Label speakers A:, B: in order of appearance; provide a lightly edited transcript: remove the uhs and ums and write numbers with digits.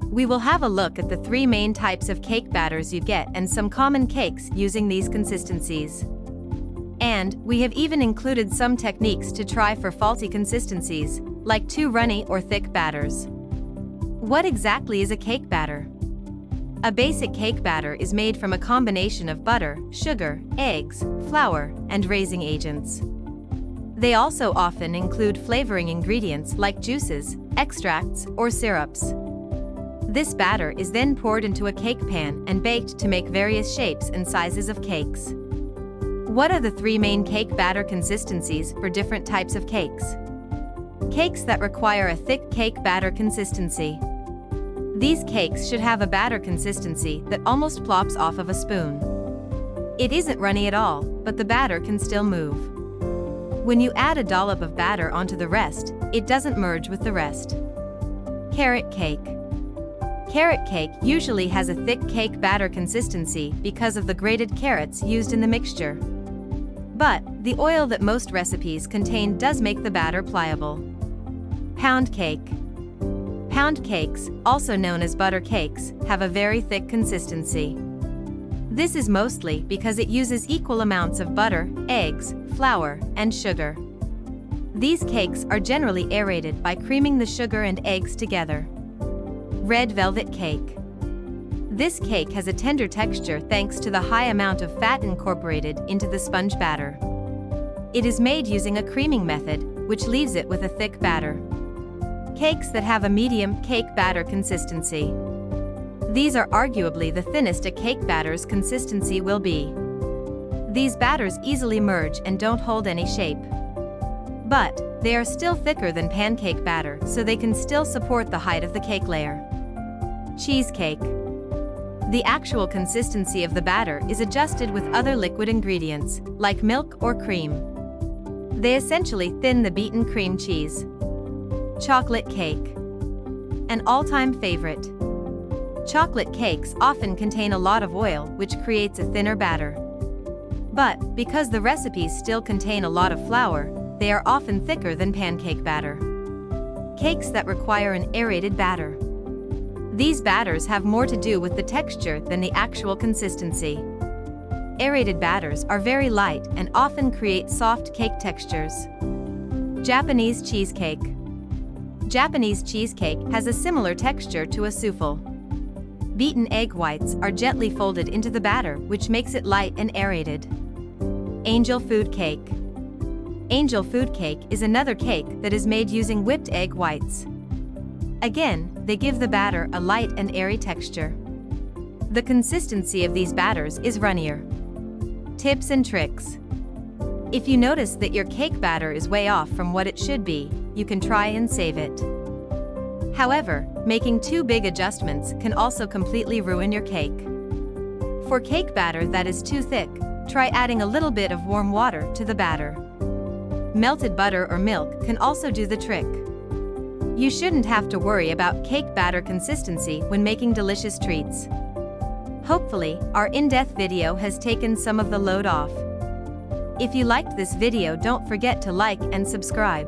A: We will have a look at the 3 main types of cake batters you get and some common cakes using these consistencies. And we have even included some techniques to try for faulty consistencies, like too runny or thick batters. What exactly is a cake batter? A basic cake batter is made from a combination of butter, sugar, eggs, flour, and raising agents. They also often include flavoring ingredients like juices, extracts, or syrups. This batter is then poured into a cake pan and baked to make various shapes and sizes of cakes. What are the 3 main cake batter consistencies for different types of cakes? Cakes that require a thick cake batter consistency. These cakes should have a batter consistency that almost plops off of a spoon. It isn't runny at all, but the batter can still move. When you add a dollop of batter onto the rest, it doesn't merge with the rest. Carrot cake. Carrot cake usually has a thick cake batter consistency because of the grated carrots used in the mixture. But the oil that most recipes contain does make the batter pliable. Pound cake. Pound cakes, also known as butter cakes, have a very thick consistency. This is mostly because it uses equal amounts of butter, eggs, flour, and sugar. These cakes are generally aerated by creaming the sugar and eggs together. Red velvet cake. This cake has a tender texture thanks to the high amount of fat incorporated into the sponge batter. It is made using a creaming method, which leaves it with a thick batter. Cakes that have a medium cake batter consistency. These are arguably the thinnest a cake batter's consistency will be. These batters easily merge and don't hold any shape. But they are still thicker than pancake batter, so they can still support the height of the cake layer. Cheesecake. The actual consistency of the batter is adjusted with other liquid ingredients, like milk or cream. They essentially thin the beaten cream cheese. Chocolate cake. An all-time favorite. Chocolate cakes often contain a lot of oil, which creates a thinner batter. But because the recipes still contain a lot of flour, they are often thicker than pancake batter. Cakes that require an aerated batter. These batters have more to do with the texture than the actual consistency. Aerated batters are very light and often create soft cake textures. Japanese cheesecake. Japanese cheesecake has a similar texture to a souffle. Beaten egg whites are gently folded into the batter, which makes it light and aerated. Angel food cake. Angel food cake is another cake that is made using whipped egg whites. Again, they give the batter a light and airy texture. The consistency of these batters is runnier. Tips and tricks. If you notice that your cake batter is way off from what it should be, you can try and save it. However, making too big adjustments can also completely ruin your cake. For cake batter that is too thick, try adding a little bit of warm water to the batter. Melted butter or milk can also do the trick. You shouldn't have to worry about cake batter consistency when making delicious treats. Hopefully, our in-depth video has taken some of the load off. If you liked this video, don't forget to like and subscribe.